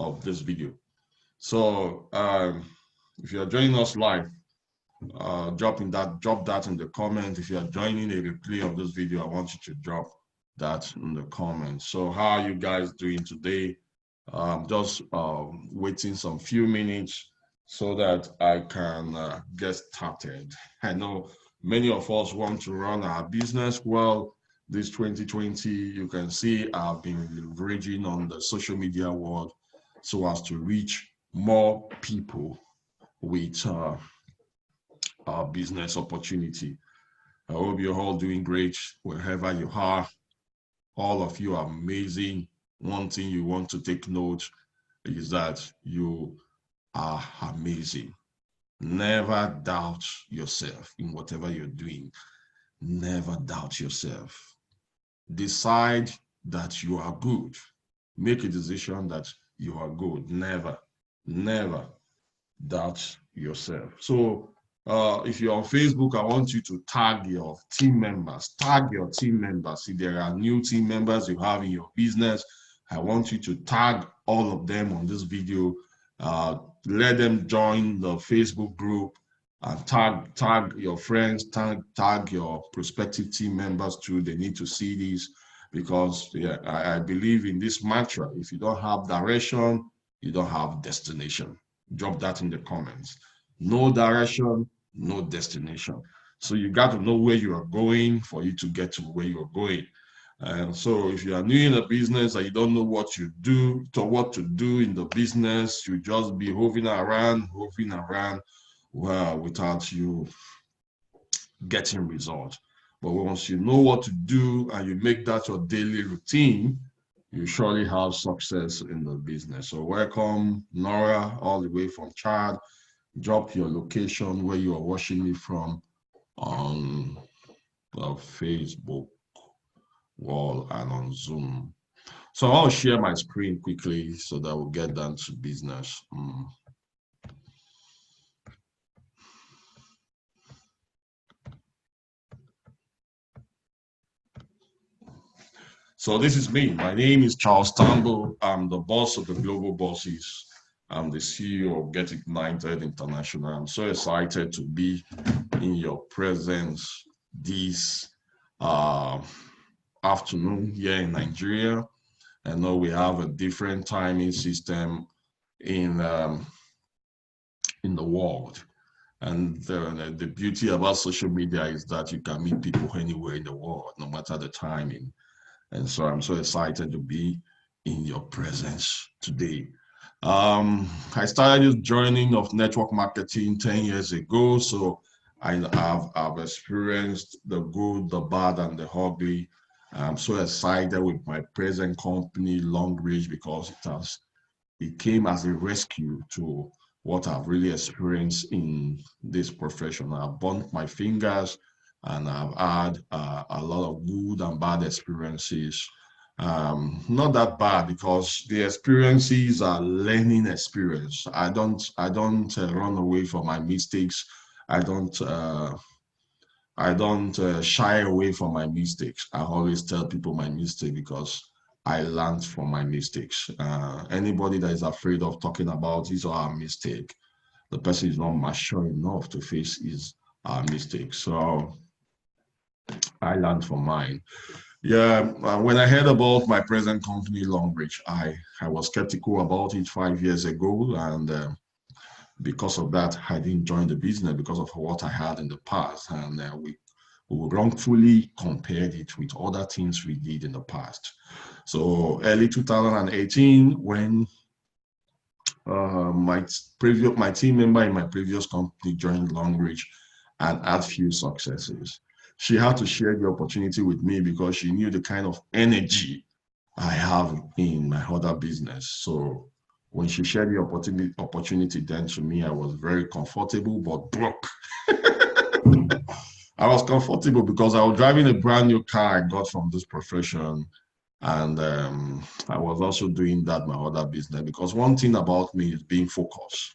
of this video. So if you are joining us live, drop that in the comment. If you are joining a replay of this video, I want you to drop that in the comments. So how are you guys doing today? Just waiting some few minutes so that I can get started. I know many of us want to run our business well. This 2020, you can see I've been leveraging on the social media world so as to reach more people with our business opportunity. I hope you're all doing great wherever you are. All of you are amazing. One thing you want to take note is that you are amazing. Never doubt yourself in whatever you're doing. Never doubt yourself. Decide that you are good. Make a decision that you are good. Never doubt yourself. So if you're on Facebook, I want you to tag your team members. Tag your team members. If there are new team members you have in your business, I want you to tag all of them on this video. Let them join the Facebook group and tag your friends, tag your prospective team members too. They need to see this because I believe in this mantra. If you don't have direction, you don't have destination. Drop that in the comments. No direction, no destination. So you got to know where you are going for you to get to where you're going. And so if you are new in a business and you don't know what to do in the business, you just be hovering around, well, without you getting results. But once you know what to do and you make that your daily routine, you surely have success in the business. So welcome, Nora, all the way from Chad. Drop your location where you are watching me from on the Facebook wall and on Zoom. So I'll share my screen quickly so that we'll get down to business. So this is me. My name is Charles Tambou. I'm the boss of the Global Bosses. I'm the CEO of Get Ignited International. I'm so excited to be in your presence this afternoon here in Nigeria. I know we have a different timing system in the world. And the beauty about social media is that you can meet people anywhere in the world, no matter the timing. And so I'm so excited to be in your presence today. I started this journey of network marketing 10 years ago. So I've experienced the good, the bad, and the ugly. I'm so excited with my present company, Longrich, because it came as a rescue to what I've really experienced in this profession. I've burnt my fingers and I've had a lot of good and bad experiences. Not that bad because the experiences are learning experience. I don't run away from my mistakes. I don't shy away from my mistakes. I always tell people my mistake because I learned from my mistakes. Anybody that is afraid of talking about his or her mistake, the person is not mature enough to face his mistake. So I learned from mine. Yeah, when I heard about my present company, Longrich, I was skeptical about it 5 years ago. And because of that, I didn't join the business because of what I had in the past. And we wrongfully compared it with other things we did in the past. So early 2018, when my team member in my previous company joined Longrich and had few successes, she had to share the opportunity with me because she knew the kind of energy I have in my other business. So when she shared the opportunity then to me, I was very comfortable but broke. I was comfortable because I was driving a brand new car I got from this profession. And I was also doing that my other business because one thing about me is being focused.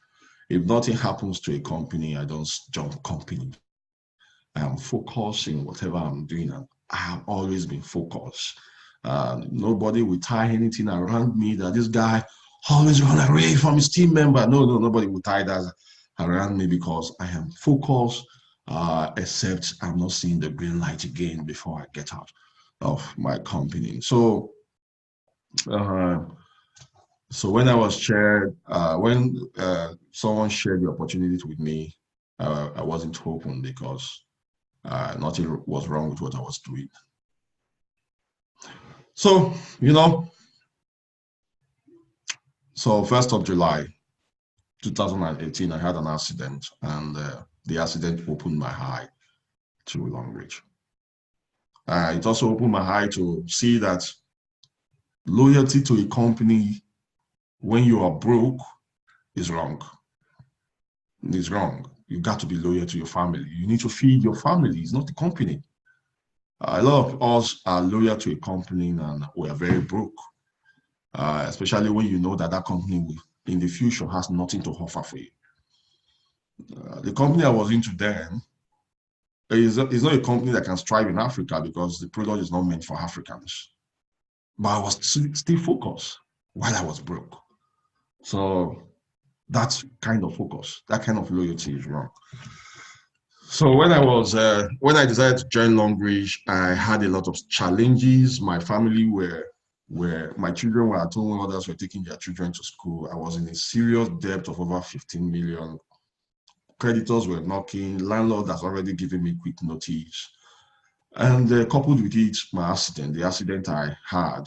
If nothing happens to a company, I don't jump company. I am focused in whatever I'm doing, and I have always been focused. Nobody will tie anything around me that this guy always run away from his team member. No, nobody will tie that around me because I am focused, except I'm not seeing the green light again before I get out of my company. Uh, so when I was shared, when someone shared the opportunity with me, I wasn't open because nothing was wrong with what I was doing. So, so 1st of July, 2018, I had an accident, and the accident opened my eye to Longrich. It also opened my eye to see that loyalty to a company when you are broke is wrong. It's wrong. You got to be loyal to your family. You need to feed your family. It's not the company. A lot of us are loyal to a company and we are very broke, especially when you know that that company will, in the future has nothing to offer for you. The company I was into then is not a company that can strive in Africa because the product is not meant for Africans. But I was still focused while I was broke. So that kind of focus, that kind of loyalty is wrong. So when I decided to join Longrich, I had a lot of challenges. My family where my children were at home, others were taking their children to school. I was in a serious debt of over 15 million. Creditors were knocking. Landlord has already given me quick notice. And coupled with it, the accident I had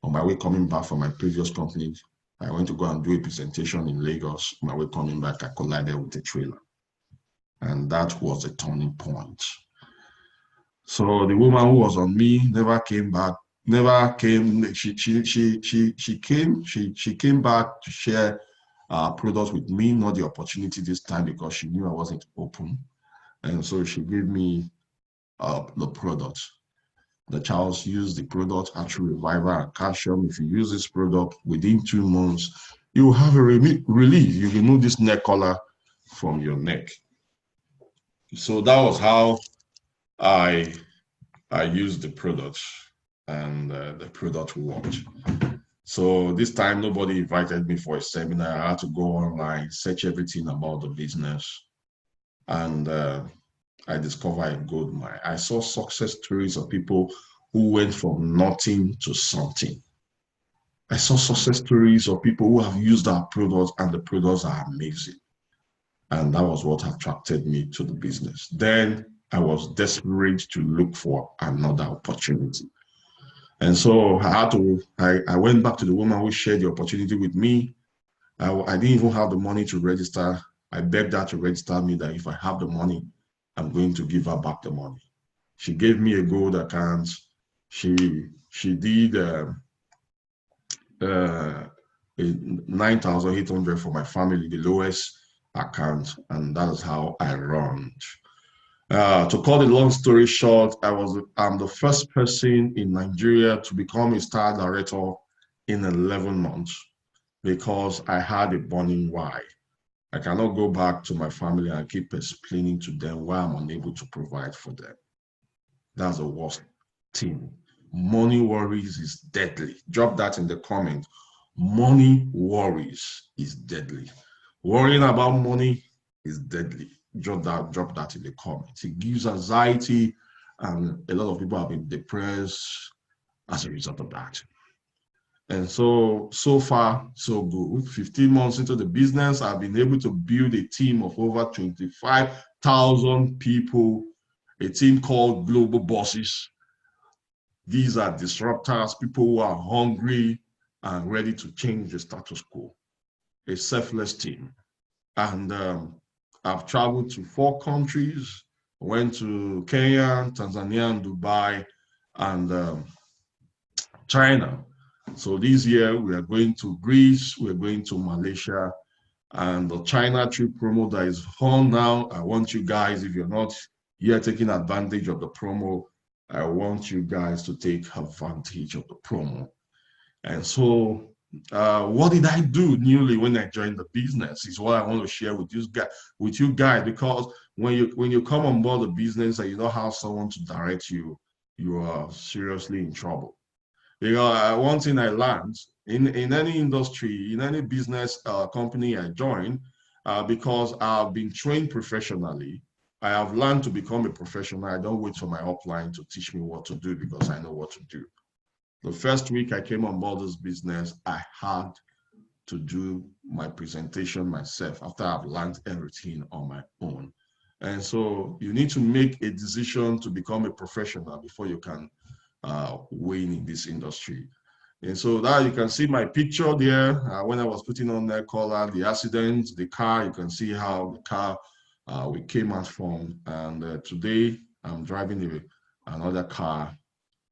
on my way coming back from my previous company, I went to go and do a presentation in Lagos. On my way coming back, I collided with a trailer. And that was a turning point. So the woman who was on me never came back, never came. She came back to share products with me, not the opportunity this time because she knew I wasn't open. And so she gave me the product. The child used the product, Artery Reviver and Calcium. If you use this product within 2 months, you will have a relief. You remove this neck collar from your neck. So that was how I used the product, and the product worked. So this time, nobody invited me for a seminar. I had to go online, search everything about the business, and I discovered a gold mine. I saw success stories of people who went from nothing to something. I saw success stories of people who have used our products and the products are amazing. And that was what attracted me to the business. Then I was desperate to look for another opportunity. And so I went back to the woman who shared the opportunity with me. I didn't even have the money to register. I begged her to register me that if I have the money, I'm going to give her back the money. She gave me a gold account. She did 9,800 for my family, the lowest account, and that is how I run. To cut a long story short, I'm the first person in Nigeria to become a star director in 11 months because I had a burning why. I cannot go back to my family and keep explaining to them why I'm unable to provide for them. That's the worst thing. Money worries is deadly. Drop that in the comment. Money worries is deadly. Worrying about money is deadly. Drop that in the comments. It gives anxiety, and a lot of people have been depressed as a result of that. And so far, so good. 15 months into the business, I've been able to build a team of over 25,000 people, a team called Global Bosses. These are disruptors, people who are hungry and ready to change the status quo. A selfless team. And I've traveled to 4 countries, went to Kenya, Tanzania, and Dubai, and China. So this year we are going to Greece, we're going to Malaysia, and the China trip promo that is on now. I want you guys, if you're not yet taking advantage of the promo, I want you guys to take advantage of the promo. And so what did I do newly when I joined the business is what I want to share with you guys, because when you come on board the business and you don't have someone to direct you, you are seriously in trouble. One thing I learned in any industry, in any business company I join, because I've been trained professionally, I have learned to become a professional. I don't wait for my upline to teach me what to do because I know what to do. The first week I came on board this business, I had to do my presentation myself after I've learned everything on my own. And so you need to make a decision to become a professional before you can win in this industry. And so that you can see my picture there when I was putting on that collar, the accident, the car, you can see how the car we came out from. And today I'm driving another car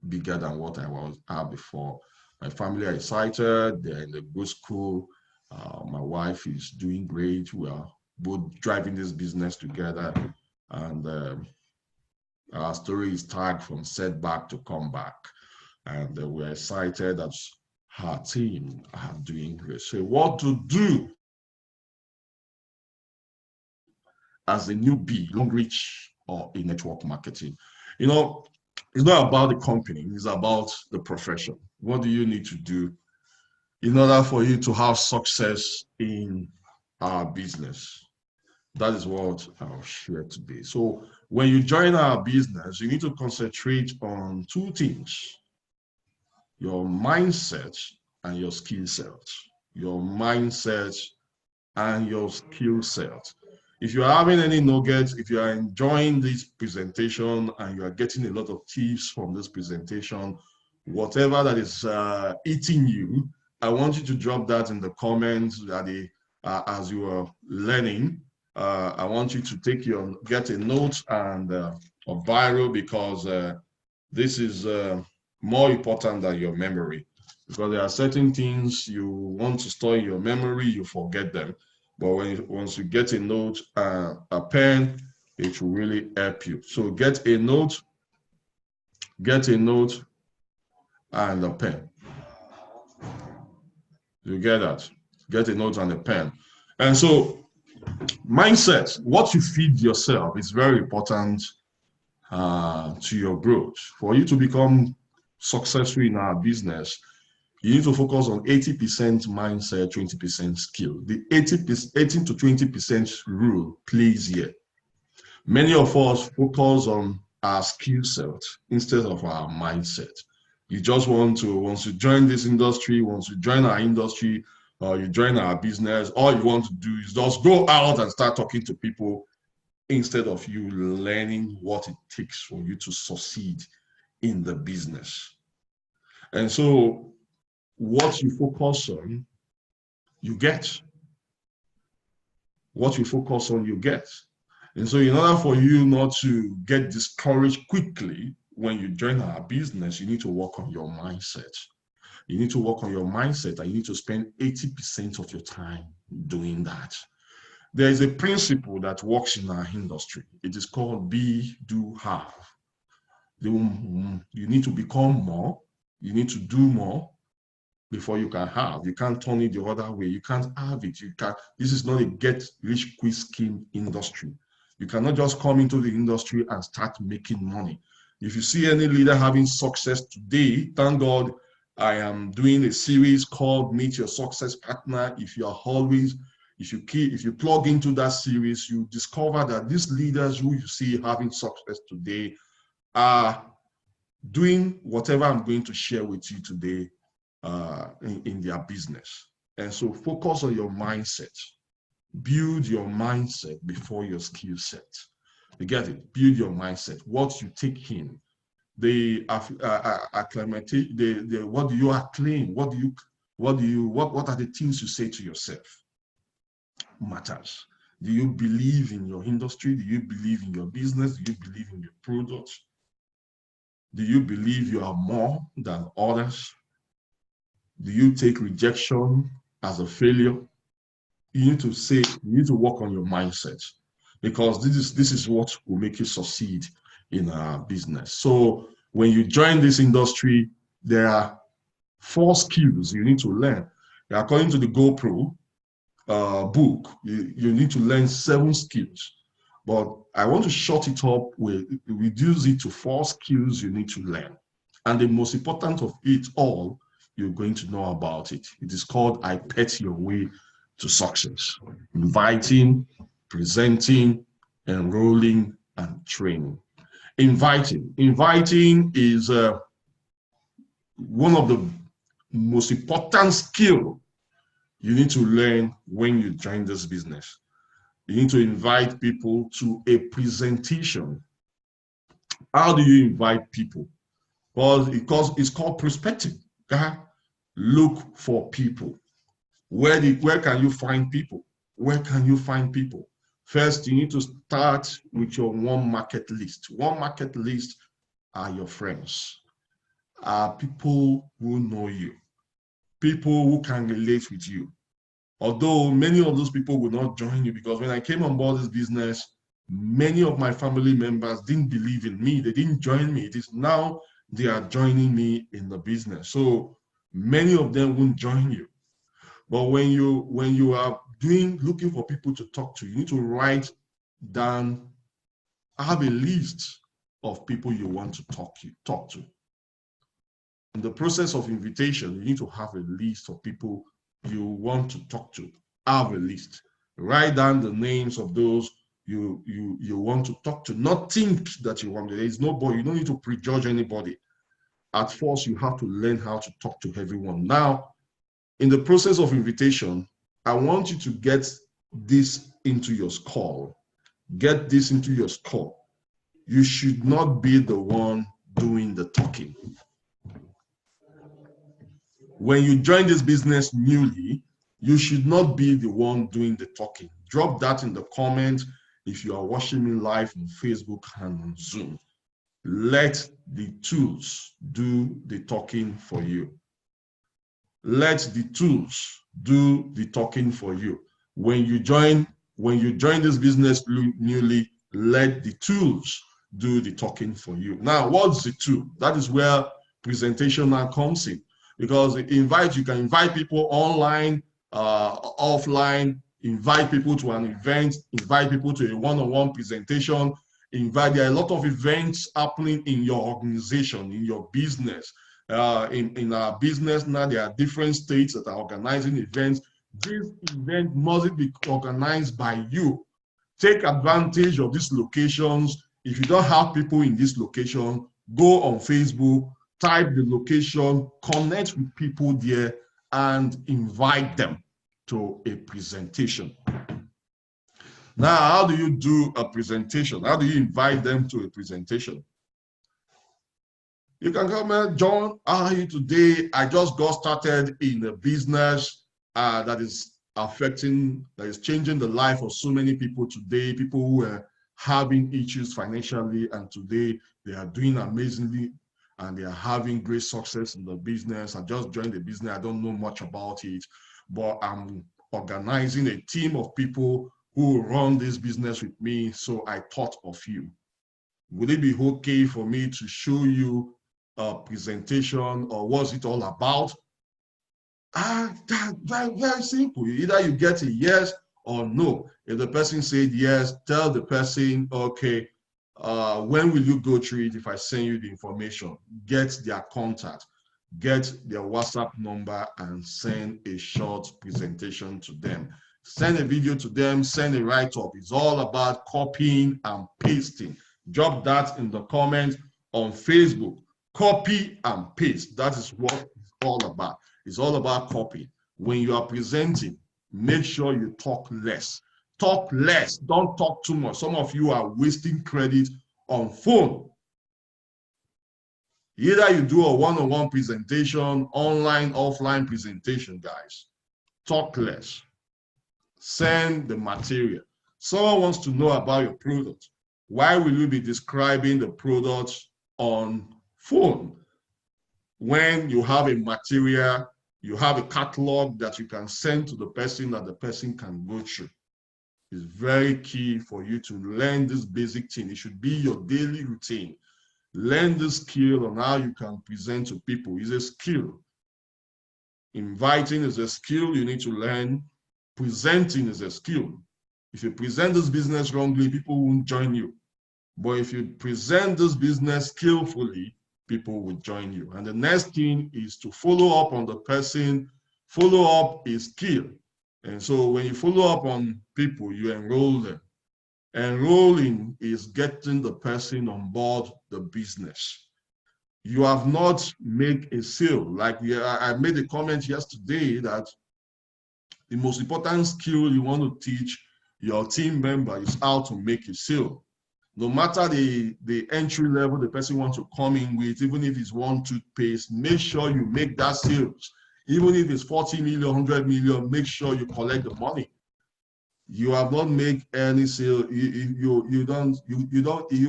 bigger than what I had before. My family are excited. They're in a good school. My wife is doing great. We are both driving this business together. And our story is tagged from setback to comeback. And we're excited that her team are doing great. So what to do as a newbie, Longrich, or in network marketing? You know, it's not about the company, it's about the profession. What do you need to do in order for you to have success in our business? That is what I'll share today. So when you join our business, you need to concentrate on two things: your mindset and your skill set. Your mindset and your skill set. If you're having any nuggets, if you are enjoying this presentation and you are getting a lot of tips from this presentation, whatever that is eating you, I want you to drop that in the comments as you are learning. I want you to get a note and a biro, because this is more important than your memory. Because there are certain things you want to store in your memory, you forget them. But once you get a note, a pen, it will really help you. So get a note and a pen. You get that? Get a note and a pen. And so mindset, what you feed yourself is very important to your growth. For you to become successful in our business, you need to focus on 80% mindset, 20% skill. The 18 to 20% rule plays here. Many of us focus on our skill set instead of our mindset. You just once you join this industry, once you join our industry, or you join our business, all you want to do is just go out and start talking to people instead of you learning what it takes for you to succeed in the business. And so what you focus on, you get. What you focus on, you get. And so in order for you not to get discouraged quickly when you join our business, you need to work on your mindset. You need to work on your mindset, and you need to spend 80% of your time doing that. There is a principle that works in our industry. It is called be, do, have. You need to become more. You need to do more before you can have. You can't turn it the other way. You can't have it. This is not a get-rich-quick scheme industry. You cannot just come into the industry and start making money. If you see any leader having success today, thank God I am doing a series called Meet Your Success Partner. If you plug into that series, you discover that these leaders who you see having success today are doing whatever I'm going to share with you today in their business. And so focus on your mindset. Build your mindset before your skill set. You get it? Build your mindset. What you take in, what do you acclaim? What are the things you say to yourself? Matters. Do you believe in your industry? Do you believe in your business? Do you believe in your product? Do you believe you are more than others? Do you take rejection as a failure? You need to work on your mindset, because this is what will make you succeed in our business. So when you join this industry, there are 4 skills you need to learn. According to the GoPro book, you need to learn 7 skills. But I want to short it up, reduce it to 4 skills you need to learn. And the most important of it all, you're going to know about it. It is called I Pet Your Way to Success. Inviting, presenting, enrolling, and training. Inviting. Inviting is one of the most important skills you need to learn when you join this business. You need to invite people to a presentation. How do you invite people? Well, because it's called prospecting. Look for people. Where can you find people? Where can you find people? First, you need to start with your warm market list. Warm market list are your friends, are people who know you, people who can relate with you. Although many of those people will not join you, because when I came on board this business, many of my family members didn't believe in me. They didn't join me. It is now they are joining me in the business. So many of them won't join you. But when you are looking for people to talk to, you need to write down, have a list of people you want to talk to. In the process of invitation, you need to have a list of people you want to talk to. Have a list. Write down the names of those you want to talk to. Not think that you want to. There is nobody. You don't need to prejudge anybody. At first, you have to learn how to talk to everyone. Now, in the process of invitation, I want you to get this into your skull. Get this into your skull. You should not be the one doing the talking. When you join this business newly, you should not be the one doing the talking. Drop that in the comments if you are watching me live on Facebook and on Zoom. Let the tools do the talking for you. Let the tools do the talking for you. When you join this business newly, let the tools do the talking for you. Now, what's the tool? That is where presentation now comes in. Because you can invite people online, offline, invite people to an event, invite people to a one-on-one presentation, there are a lot of events happening in your organization, in your business. In our business now, there are different states that are organizing events. This event must be organized by you. Take advantage of these locations. If you don't have people in this location, go on Facebook, type the location, connect with people there, and invite them to a presentation. Now, how do you do a presentation? How do you invite them to a presentation? You can comment, John, how are you today? I just got started in a business that is changing the life of so many people today, people who are having issues financially, and today they are doing amazingly and they are having great success in the business. I just joined the business. I don't know much about it, but I'm organizing a team of people who run this business with me, so I thought of you. Would it be okay for me to show you a presentation, or what's it all about? Very simple. Either you get a yes or no. If the person said yes, tell the person, okay, when will you go through it if I send you the information? Get their contact, get their WhatsApp number, and send a short presentation to them. Send a video to them, send a write-up. It's all about copying and pasting. Drop that in the comments on Facebook. Copy and paste. That is what it's all about. It's all about copy. When you are presenting, make sure you talk less. Talk less. Don't talk too much. Some of you are wasting credit on phone. Either you do a one-on-one presentation, online, offline presentation, guys. Talk less. Send the material. Someone wants to know about your product. Why will you be describing the product on phone when you have a material, you have a catalog that you can send to the person that the person can go through? It's very key for you to learn this basic thing. It should be your daily routine. Learn the skill on how you can present to people. It's a skill. Inviting is a skill you need to learn. Presenting is a skill. If you present this business wrongly, people won't join you. But if you present this business skillfully, people will join you. And the next thing is to follow up on the person. Follow up is key. And so when you follow up on people, you enroll them. Enrolling is getting the person on board the business. You have not made a sale. Like I made a comment yesterday that the most important skill you want to teach your team member is how to make a sale. No matter the entry level the person wants to come in with, even if it's one toothpaste, make sure you make that sales. Even if it's 40 million, 100 million, make sure you collect the money. You have not made any sale. You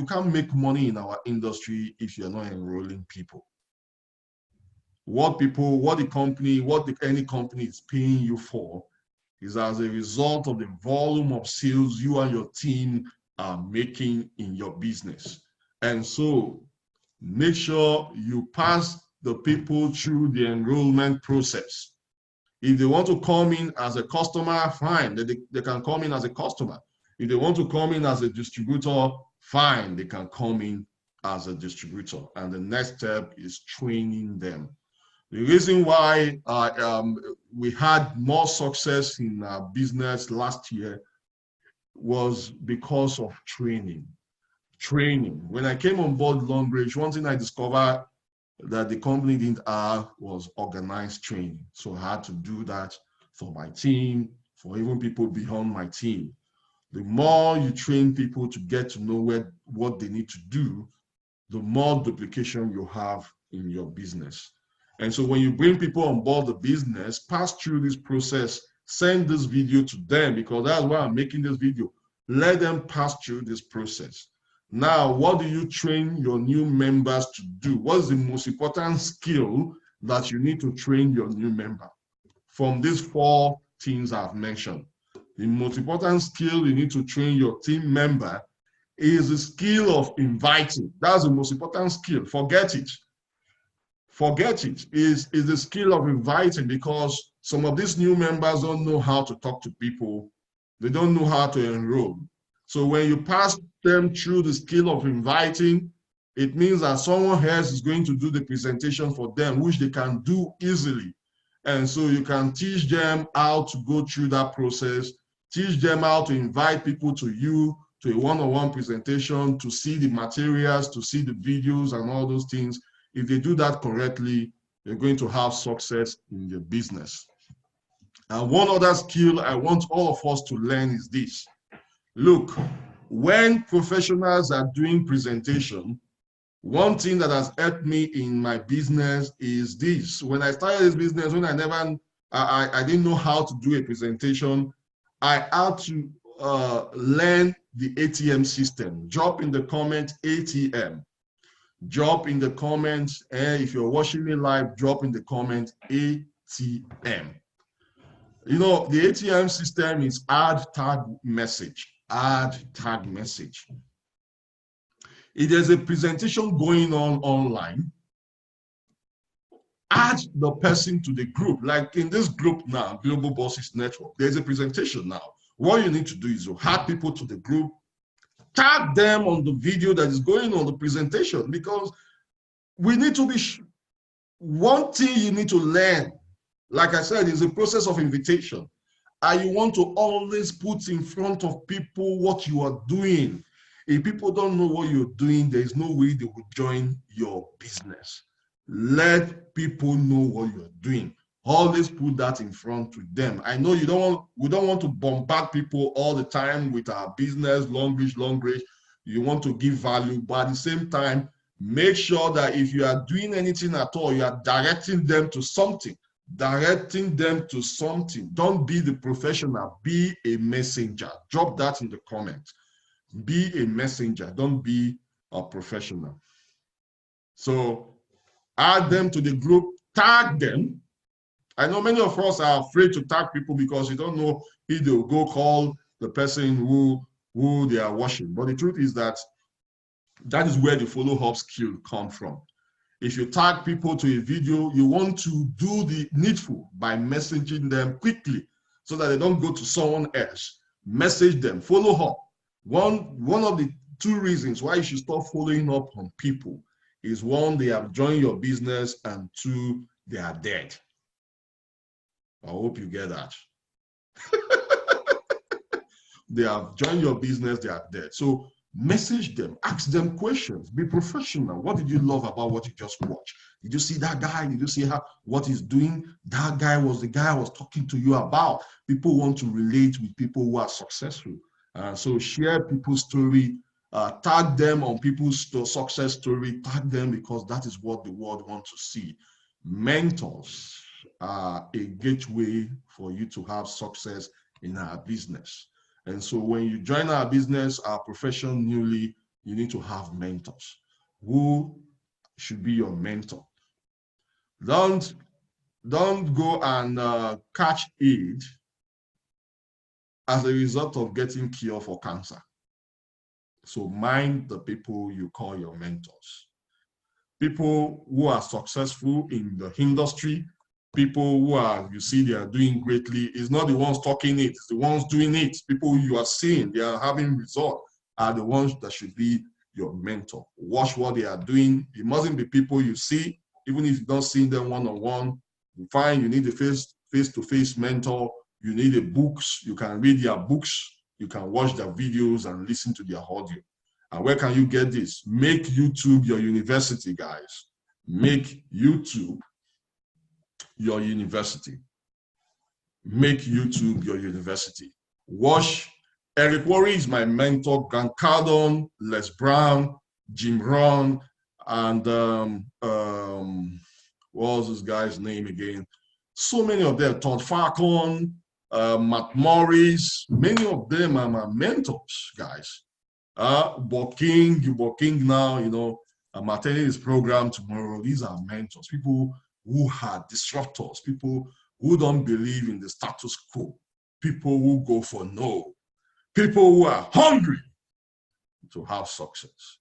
can't make money in our industry if you're not enrolling people. Any company is paying you for is as a result of the volume of sales you and your team are making in your business. And so make sure you pass the people through the enrollment process. If they want to come in as a customer, fine, they can come in as a customer. If they want to come in as a distributor, fine, they can come in as a distributor. And the next step is training them. The reason why we had more success in our business last year was because of training. When I came on board Longrich, one thing I discovered that the company didn't have was organized training. So I had to do that for my team, for even people beyond my team. The more you train people to get to know what they need to do, the more duplication you have in your business. And so when you bring people on board the business, pass through this process, send this video to them, because that's why I'm making this video. Let them pass through this process. Now, what do you train your new members to do? What's the most important skill that you need to train your new member? From these 4 things I've mentioned, the most important skill you need to train your team member is the skill of inviting. That's the most important skill. Forget it. Forget it. Is the skill of inviting, because some of these new members don't know how to talk to people. They don't know how to enroll. So when you pass them through the skill of inviting, it means that someone else is going to do the presentation for them, which they can do easily. And so you can teach them how to go through that process, teach them how to invite people to you, to a one-on-one presentation, to see the materials, to see the videos and all those things. If they do that correctly, they're going to have success in their business. And one other skill I want all of us to learn is this. Look, when professionals are doing presentation, one thing that has helped me in my business is this. When I started this business, when I didn't know how to do a presentation, I had to learn the ATM system. Drop in the comment ATM. Drop in the comments, and if you're watching me live, drop in the comment ATM. You know, the ATM system is add tag message. Add tag message. If there's a presentation going on online, add the person to the group. Like in this group now, Global Bosses Network, there's a presentation now. What you need to do is to add people to the group, tag them on the video that is going on the presentation, because we need to be, one thing you need to learn, like I said, is the process of invitation. And you want to always put in front of people what you are doing. If people don't know what you're doing, there is no way they will join your business. Let people know what you're doing. Always put that in front of them. I know we don't want to bombard people all the time with our business, Longrich. You want to give value, but at the same time, make sure that if you are doing anything at all, you are directing them to something. Don't be the professional, be a messenger. Drop that in the comments. Be a messenger, don't be a professional. So add them to the group, tag them. I know many of us are afraid to tag people because you don't know if they'll go call the person who they are watching. But the truth is that is where the follow-up skill comes from. If you tag people to a video, you want to do the needful by messaging them quickly so that they don't go to someone else. Message them, follow up. One of the 2 reasons why you should stop following up on people is one, they have joined your business, and two, they are dead. I hope you get that. They have joined your business, they are dead. So message them, ask them questions, be professional. What did you love about what you just watched? Did you see that guy? Did you see what he's doing? That guy was the guy I was talking to you about. People want to relate with people who are successful. So share people's story, tag them on people's success story, tag them, because that is what the world wants to see. Mentors are a gateway for you to have success in our business. And so when you join our business, our profession newly, you need to have mentors. Who should be your mentor? Don't go and catch AIDS as a result of getting cured for cancer. So mind the people you call your mentors. People who are successful in the industry, people who are, you see, they are doing greatly. It's not the ones talking it, it's the ones doing it. People you are seeing, they are having results, are the ones that should be your mentor. Watch what they are doing. It mustn't be people you see, even if you don't see them one-on-one. You find you need a face-to-face mentor. You need the books. You can read their books. You can watch their videos and listen to their audio. And where can you get this? Make YouTube your university, guys. Make YouTube your university. Make YouTube your university. Watch. Eric Worre is my mentor. Grant Cardone, Les Brown, Jim Rohn, and what was this guy's name again? So many of them. Todd Falcon, Matt Morris. Many of them are my mentors, guys. Bob King now, you know, I'm attending his program tomorrow. These are mentors, people who are disruptors, people who don't believe in the status quo, people who go for no, people who are hungry to have success.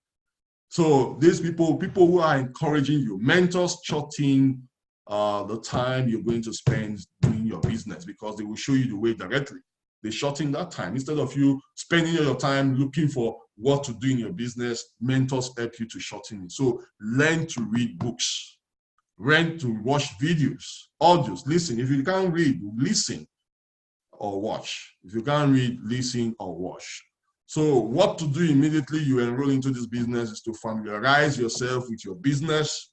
So these people who are encouraging you, mentors shorten the time you're going to spend doing your business, because they will show you the way directly. They shorten that time. Instead of you spending your time looking for what to do in your business, mentors help you to shorten it. So learn to read books, learn to watch videos, audios, listen. If you can't read, listen or watch. If you can't read, listen or watch. So what to do immediately you enroll into this business is to familiarize yourself with your business.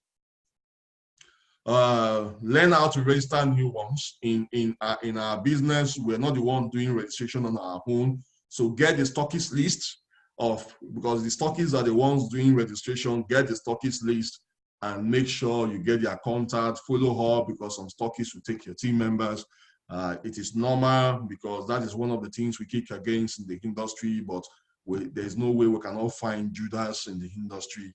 Learn how to register new ones. In our business, we're not the one doing registration on our own. So get the stockist list because the stockists are the ones doing registration. Get the stockist list and make sure you get their contact, follow up, because some stockists will take your team members. It is normal, because that is one of the things we kick against in the industry, but there's no way we cannot find Judas in the industry.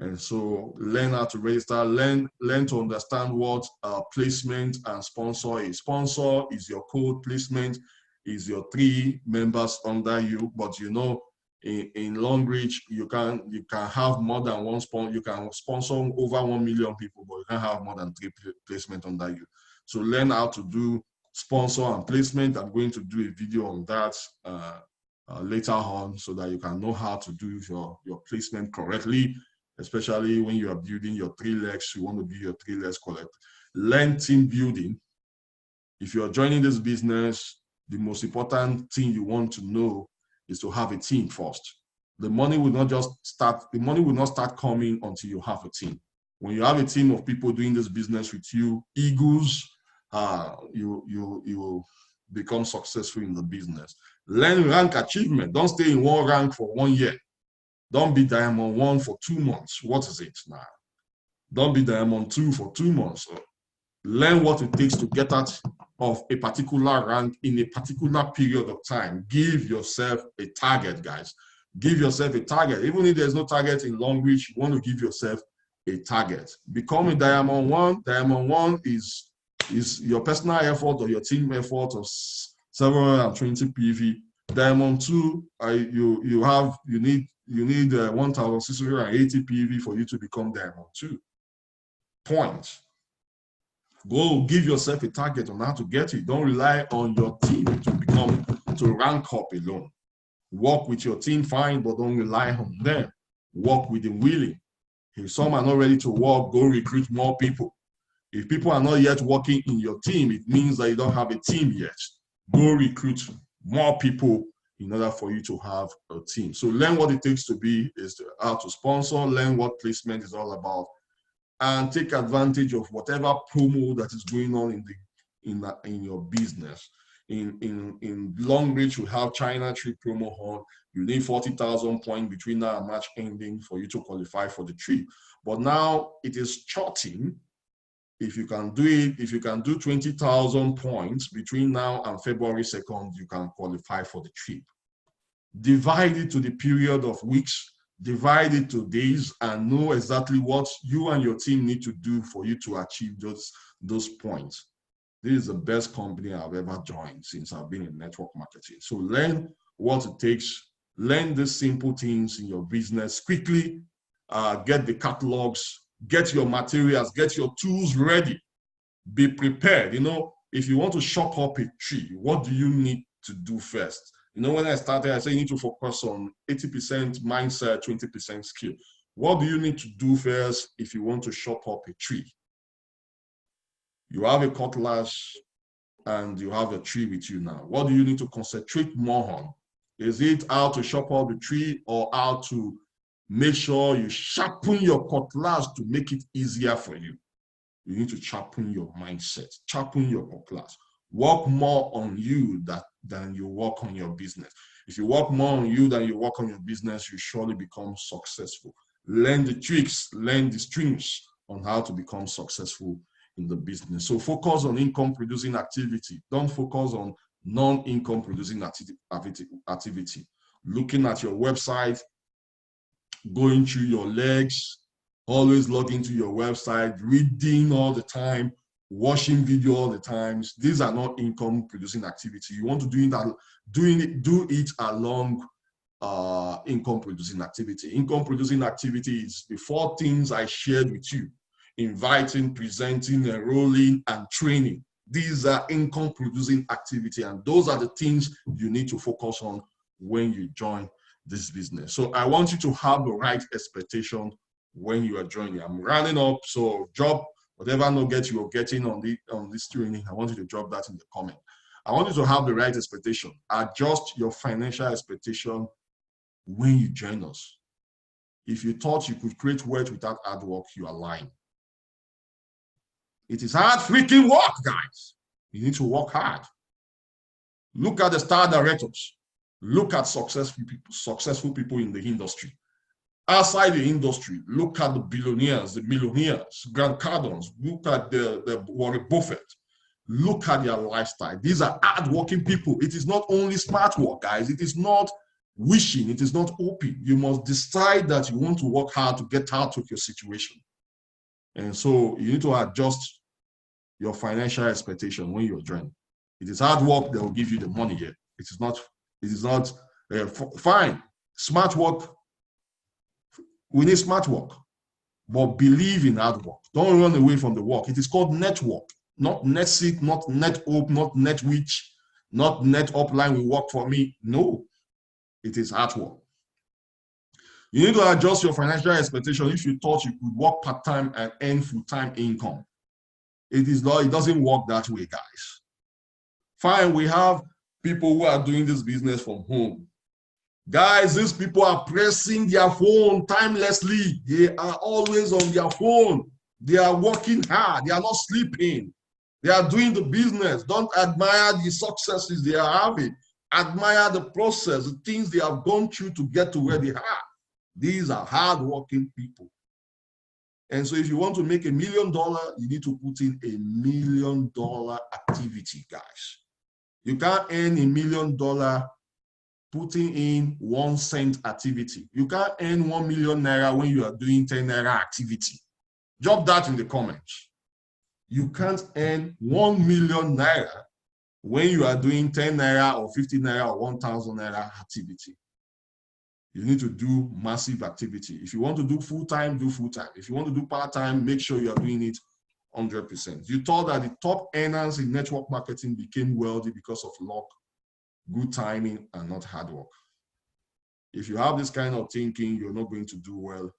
And so learn how to register, learn to understand what placement and sponsor is. Sponsor is your code, placement is your 3 members under you. But you know, in Longrich, you can have more than one sponsor. You can sponsor over 1 million people, but you can't have more than 3 placement under you. So learn how to do sponsor and placement. I'm going to do a video on that later on, so that you can know how to do your placement correctly. Especially when you are building your 3 legs, you want to build your 3 legs correct. Learn team building. If you're joining this business, the most important thing you want to know is to have a team first. The money will not start coming until you have a team. When you have a team of people doing this business with you, eagles, you will become successful in the business. Learn rank achievement. Don't stay in one rank for 1 year. Don't be Diamond 1 for 2 months. What is it now? Don't be Diamond 2 for 2 months. Learn what it takes to get out of a particular rank in a particular period of time. Give yourself a target, guys. Give yourself a target. Even if there's no target in Longrich, you want to give yourself a target. Become a Diamond 1. Diamond 1 is your personal effort or your team effort of 720 PV. Diamond 2, you need 1,680 PV for you to become Diamond 2. Points. Go give yourself a target on how to get it. Don't rely on your team to rank up alone. Work with your team, fine, but don't rely on them. Work with them willing. If some are not ready to work, go recruit more people. If people are not yet working in your team, it means that you don't have a team yet. Go recruit more people in order for you to have a team. So learn what it takes to be, is how to sponsor, learn what placement is all about, and take advantage of whatever promo that is going on in your business. In Longrich, we have China trip promo on. You need 40,000 points between now and March ending for you to qualify for the trip. But now it is charting. If you can do it, if you can do 20,000 points between now and February 2nd, you can qualify for the trip. Divide it to the period of weeks, divide it to days, and know exactly what you and your team need to do for you to achieve those points. This is the best company I've ever joined since I've been in network marketing. So learn what it takes, learn the simple things in your business quickly, get the catalogs, get your materials, get your tools ready, be prepared. You know, if you want to chop up a tree, what do you need to do first? You know, when I started, I said you need to focus on 80% mindset, 20% skill. What do you need to do first if you want to chop up a tree? You have a cutlass and you have a tree with you now. What do you need to concentrate more on? Is it how to chop up the tree, or how to make sure you sharpen your cutlass to make it easier for you? You need to sharpen your mindset, sharpen your cutlass. Work more on you than you work on your business. If you work more on you than you work on your business, you surely become successful. Learn the tricks, learn the strings on how to become successful in the business. So focus on income producing activity. Don't focus on non-income producing activity. Looking at your website, going through your legs, always log into your website, reading all the time, watching video all the times. These are not income producing activity. You want to do it along income producing activity. Income producing activity is the 4 things I shared with you: inviting, presenting, enrolling, and training. These are income producing activity, and those are the things you need to focus on when you join this business. So I want you to have the right expectation when you are joining. I'm rounding up, so drop whatever nugget you are getting on this training. I want you to drop that in the comment. I want you to have the right expectation. Adjust your financial expectation when you join us. If you thought you could create wealth without hard work, you are lying. It is hard freaking work, guys. You need to work hard. Look at the star directors. Look at successful people in the industry. Outside the industry, look at the billionaires, the millionaires, Grant Cardone. Look at the Warren Buffett. Look at their lifestyle. These are hardworking people. It is not only smart work, guys. It is not wishing. It is not hoping. You must decide that you want to work hard to get out of your situation. And so you need to adjust your financial expectation when you're joining. It is hard work that will give you the money here. It is not fine. Smart work. We need smart work, but believe in hard work. Don't run away from the work. It is called network, not NetSeek, not NetHope, not NetWitch, not Net Upline will work for me. No, it is hard work. You need to adjust your financial expectation. If you thought you could work part-time and earn full-time income, it doesn't work that way, guys. Fine, we have people who are doing this business from home. Guys, these people are pressing their phone timelessly. They are always on their phone. They are working hard. They are not sleeping. They are doing the business. Don't admire the successes they are having. Admire the process, the things they have gone through to get to where they are. These are hardworking people. And so if you want to make $1 million, you need to put in $1 million activity, guys. You can't earn $1 million putting in 1 cent activity. You can't earn 1 million naira when you are doing 10 naira activity. Drop that in the comments. You can't earn 1 million naira when you are doing 10 naira or 50 naira or 1,000 naira activity. You need to do massive activity. If you want to do full-time, do full-time. If you want to do part-time, make sure you are doing it 100%. You thought that the top earners in network marketing became wealthy because of luck, good timing, and not hard work. If you have this kind of thinking, you're not going to do well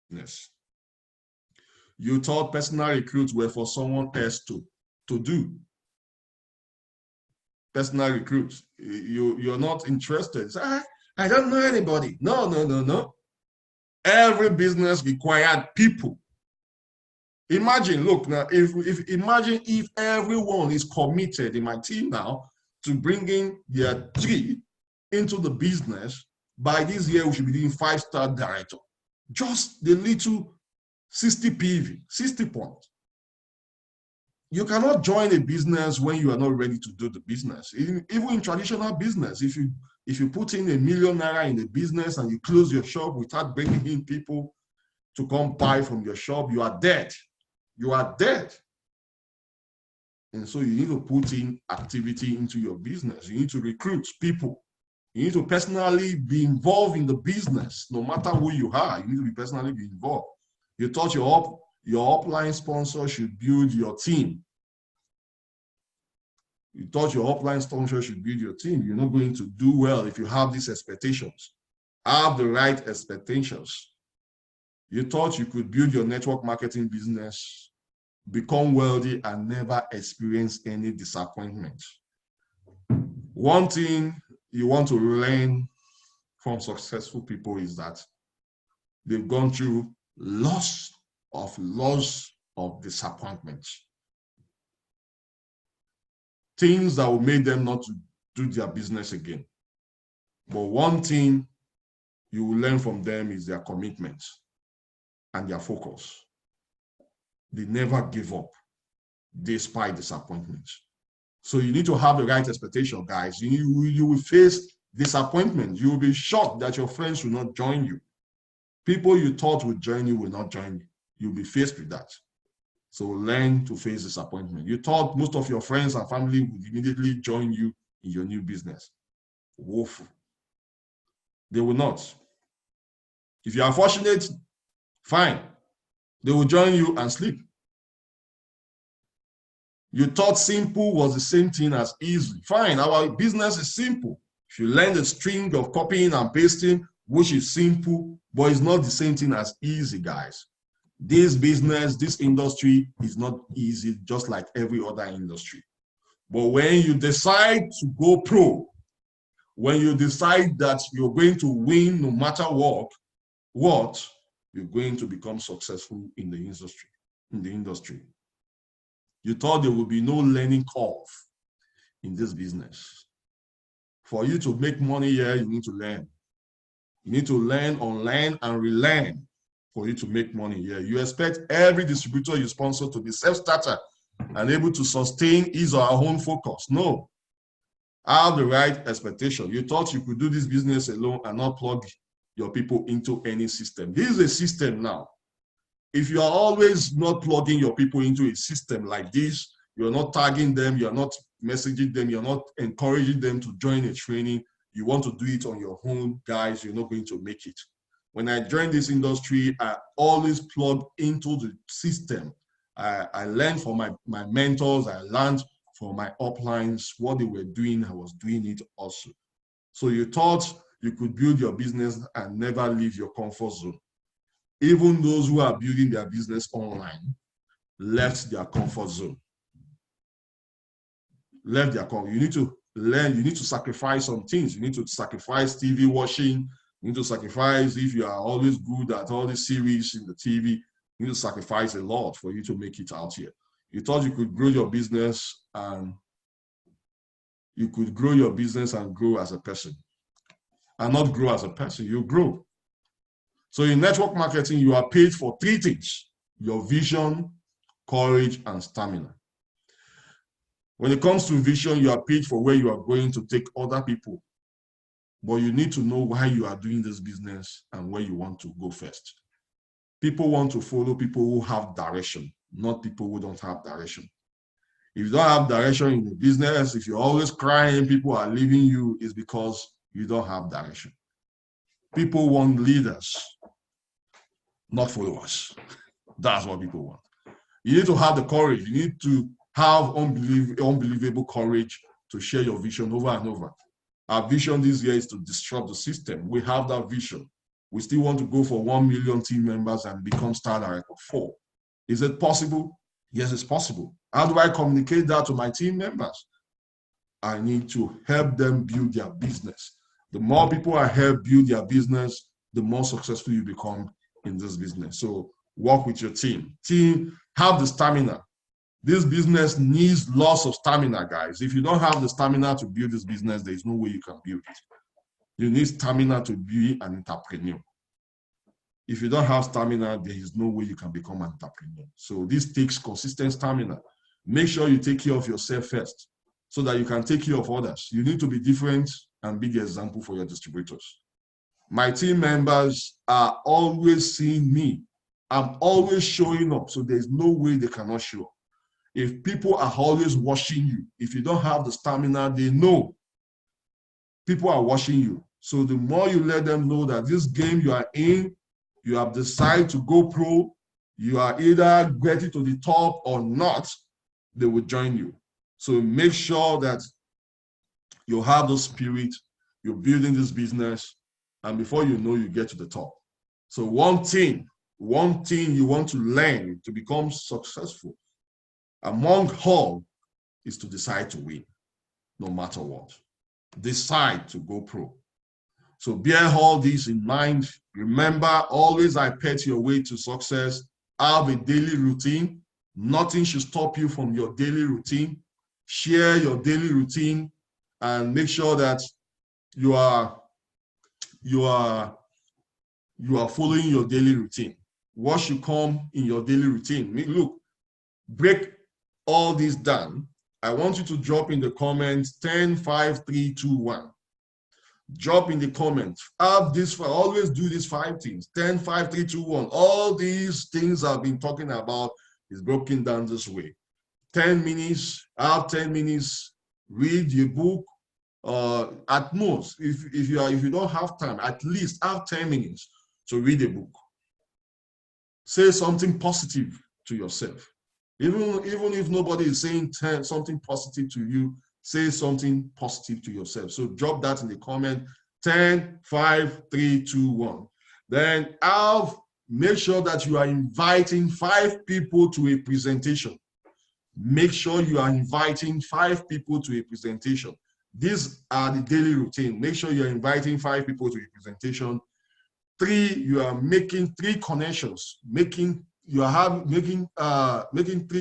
business. You thought personal recruits were for someone else to do. Personal recruits. You're not interested. So, I don't know anybody. No, no, no, no. Every business required people. Imagine, look now, imagine if everyone is committed in my team now to bringing their tree into the business. By this year, we should be doing 5-star director. Just the little 60 PV, 60 points. You cannot join a business when you are not ready to do the business. Even in traditional business, if you put in ₦1 million in a business and you close your shop without bringing in people to come buy from your shop, you are dead. You are dead. And so you need to put in activity into your business. You need to recruit people. You need to personally be involved in the business. No matter who you are, you need to be personally involved. You thought your upline sponsor should build your team. You thought your upline sponsor should build your team. You're not going to do well if you have these expectations. Have the right expectations. You thought you could build your network marketing business, become wealthy, and never experience any disappointment. One thing you want to learn from successful people is that they've gone through lots of disappointments. Things that will make them not to do their business again. But one thing you will learn from them is their commitment and their focus. They never give up despite disappointments. So you need to have the right expectation, guys. You will face disappointment. You will be shocked that your friends will not join you. People you thought would join you will not join you. You'll be faced with that. So learn to face disappointment. You thought most of your friends and family would immediately join you in your new business. Woeful. They will not. If you are fortunate, fine. They will join you and sleep. You thought simple was the same thing as easy. Fine, our business is simple. If you learn the string of copying and pasting, which is simple, but it's not the same thing as easy, guys. This business, this industry is not easy, just like every other industry. But when you decide to go pro, when you decide that you're going to win no matter what, you're going to become successful in the industry. You thought there would be no learning curve in this business. For you to make money here, you need to learn. You need to learn, unlearn, and relearn for you to make money here. You expect every distributor you sponsor to be self-starter and able to sustain his or her own focus. No. Have the right expectation. You thought you could do this business alone and not plug your people into any system. This is a system now. If you are always not plugging your people into a system like this, you're not tagging them, you're not messaging them, you're not encouraging them to join a training, you want to do it on your own, guys, you're not going to make it. When I joined this industry, I always plugged into the system. I learned from my mentors, I learned from my uplines what they were doing, I was doing it also. So you thought you could build your business and never leave your comfort zone. Even those who are building their business online left their comfort zone. You need to learn, you need to sacrifice some things. You need to sacrifice TV watching. You need to sacrifice, if you are always good at all the series in the TV, you need to sacrifice a lot for you to make it out here. You thought you could grow your business and grow as a person. And not grow as a person, you grow. So in network marketing, you are paid for 3 things: your vision, courage, and stamina. When it comes to vision, you are paid for where you are going to take other people. But you need to know why you are doing this business and where you want to go first. People want to follow people who have direction, not people who don't have direction. If you don't have direction in the business, if you're always crying, people are leaving you, it's because you don't have direction. People want leaders, not followers. That's what people want. You need to have the courage. You need to have unbelievable courage to share your vision over and over. Our vision this year is to disrupt the system. We have that vision. we still want to go for 1 million team members and become star director 4. Is it possible? Yes, it's possible. How do I communicate that to my team members? I need to help them build their business. The more people I help build their business, the more successful you become in this business. So work with your team. Team, have the stamina. This business needs lots of stamina, guys. If you don't have the stamina to build this business, there is no way you can build it. You need stamina to be an entrepreneur. If you don't have stamina, there is no way you can become an entrepreneur. So this takes consistent stamina. Make sure you take care of yourself first so that you can take care of others. You need to be different and be the example for your distributors. My team members are always seeing me. I'm always showing up, so there's no way they cannot show up. If people are always watching you, if you don't have the stamina, they know people are watching you. So the more you let them know that this game you are in, you have decided to go pro, you are either getting to the top or not, they will join you. So make sure that you have the spirit, you're building this business, and before you know, you get to the top. So one thing you want to learn to become successful among all is to decide to win, no matter what. Decide to go pro. So bear all this in mind. Remember, always I pet your way to success. Have a daily routine. Nothing should stop you from your daily routine. Share your daily routine and make sure that you are following your daily routine. What should come in your daily routine? Look, break all this down. I want you to drop in the comments 10, 5, 3, 2, 1. Drop in the comments. Always do these 5 things. 10, 5, 3, 2, 1. All these things I've been talking about is broken down this way. 10 minutes, have 10 minutes, read your book. At most, if you don't have time, at least have 10 minutes to read a book. Say something positive to yourself. Even if nobody is saying something positive to you, say something positive to yourself. So drop that in the comment. 10, 5, 3, 2, 1. Then make sure that you are inviting 5 people to a presentation. Make sure you are inviting 5 people to a presentation. These are the daily routine. Make sure you're inviting 5 people to a presentation. 3, you are making 3 connections. Making 3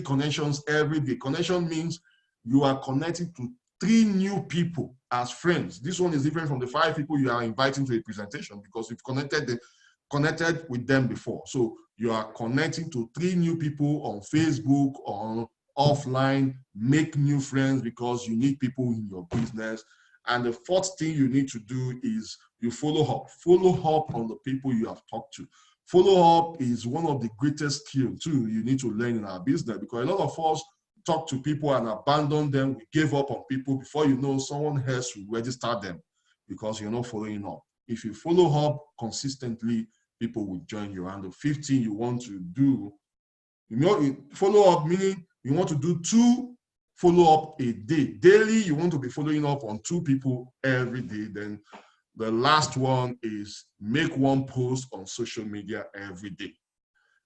connections every day. Connection means you are connecting to 3 new people as friends. This one is different from the 5 people you are inviting to a presentation because you've connected with them before. So you are connecting to 3 new people on Facebook, on offline. Make new friends because you need people in your business. And the 4th thing you need to do is you follow up. Follow up on the people you have talked to. Follow up is one of the greatest skills too you need to learn in our business, because a lot of us talk to people and abandon them. We give up on people. Before you know, someone else will register them because you're not following up. If you follow up consistently, people will join you. And the 5th thing you want to do, follow up meaning you want to do 2 follow-up a day. Daily, you want to be following up on 2 people every day. Then the last one is make 1 post on social media every day.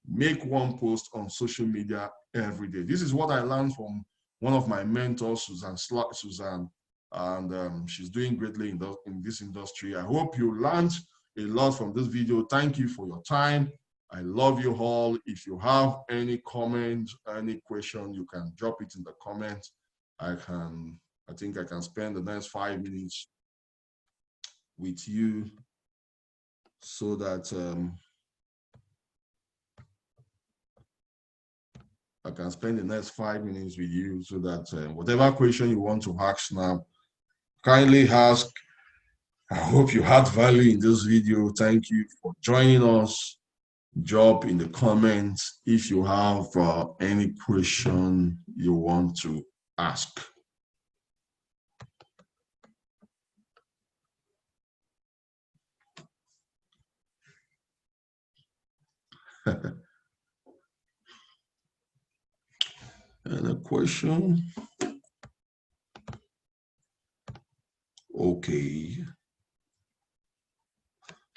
Make 1 post on social media every day. This is what I learned from one of my mentors, Suzanne, and she's doing greatly in this industry. I hope you learned a lot from this video. Thank you for your time. I love you all. If you have any comment, any question, you can drop it in the comments. I think I can spend the next 5 minutes with you so that I can spend the next 5 minutes with you so that whatever question you want to ask now, kindly ask. I hope you had value in this video. Thank you for joining us. Drop in the comments if you have any question you want to ask. And a question? Okay.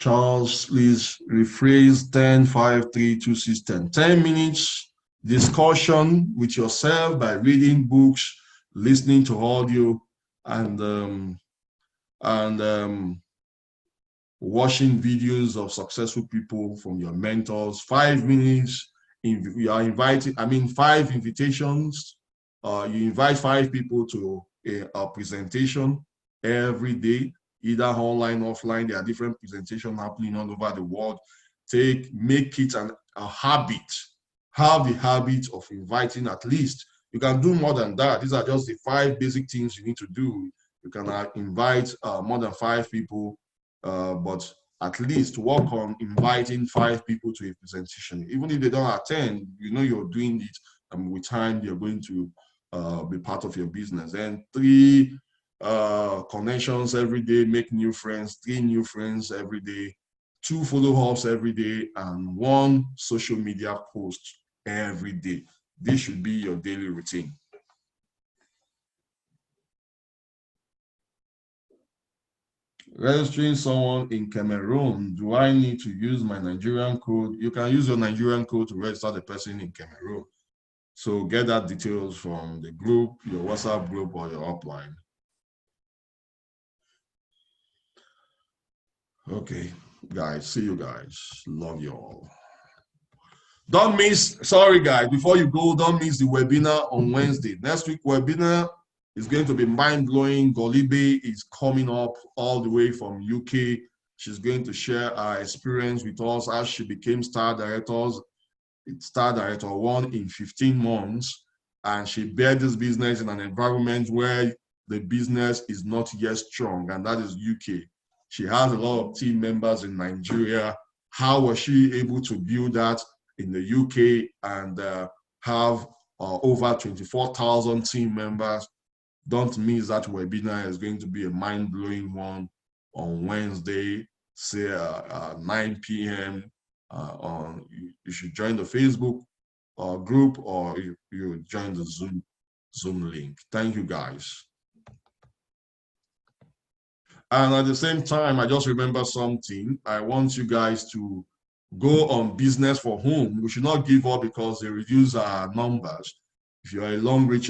Charles, please rephrase 10, 5, 3, 2, 6, 10. 10 minutes discussion with yourself by reading books, listening to audio, and watching videos of successful people from your mentors. 5 minutes, you are inviting, 5 invitations. You invite 5 people to a presentation every day, either online, offline. There are different presentations happening all over the world. Make it a habit. Have the habit of inviting at least. You can do more than that. These are just the 5 basic things you need to do. You can invite more than 5 people, but at least work on inviting 5 people to a presentation. Even if they don't attend, you know you're doing it, and with time, you're going to be part of your business. And 3 connections every day, make new friends, 3 new friends every day, 2 follow-ups every day, and 1 social media post every day. This should be your daily routine. Registering someone in Cameroon, do I need to use my Nigerian code? You can use your Nigerian code to register the person in Cameroon. So get that details from the group, your WhatsApp group, or your upline. Okay, guys, see you guys. Love you all. Don't miss, sorry guys, before you go, don't miss the webinar on Wednesday. Next week webinar is going to be mind-blowing. Golibe is coming up all the way from UK. She's going to share her experience with us as she became star director 1 in 15 months. And she built this business in an environment where the business is not yet strong, and that is UK. She has a lot of team members in Nigeria. How was she able to build that in the UK and have over 24,000 team members? Don't miss that webinar. It's going to be a mind-blowing one on Wednesday, say 9 p.m. You should join the Facebook group, or you join the Zoom link. Thank you, guys. And at the same time, I just remember something. I want you guys to go on Business for Home. We should not give up because they reduce our numbers. If you're a Longrich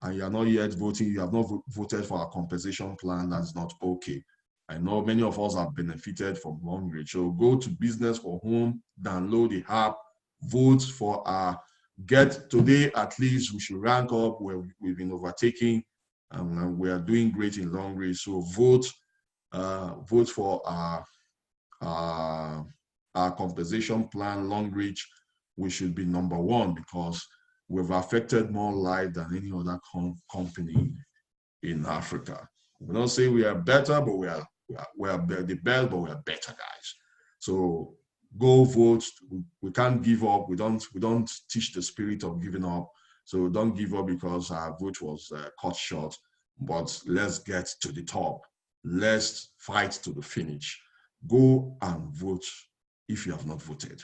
and you're not yet voting, you have not voted for our compensation plan, that's not okay. I know many of us have benefited from Longrich. So go to Business for Home, download the app, vote for our today. At least we should rank up where we've been overtaking, and we are doing great in Longrich. So vote for our compensation plan, Longrich. We should be number 1 because we've affected more lives than any other company in Africa. We don't say we are better, but we are the best, but we are better, guys. So go vote. We can't give up. We don't teach the spirit of giving up. So don't give up because our vote was cut short. But let's get to the top. Let's fight to the finish. Go and vote if you have not voted.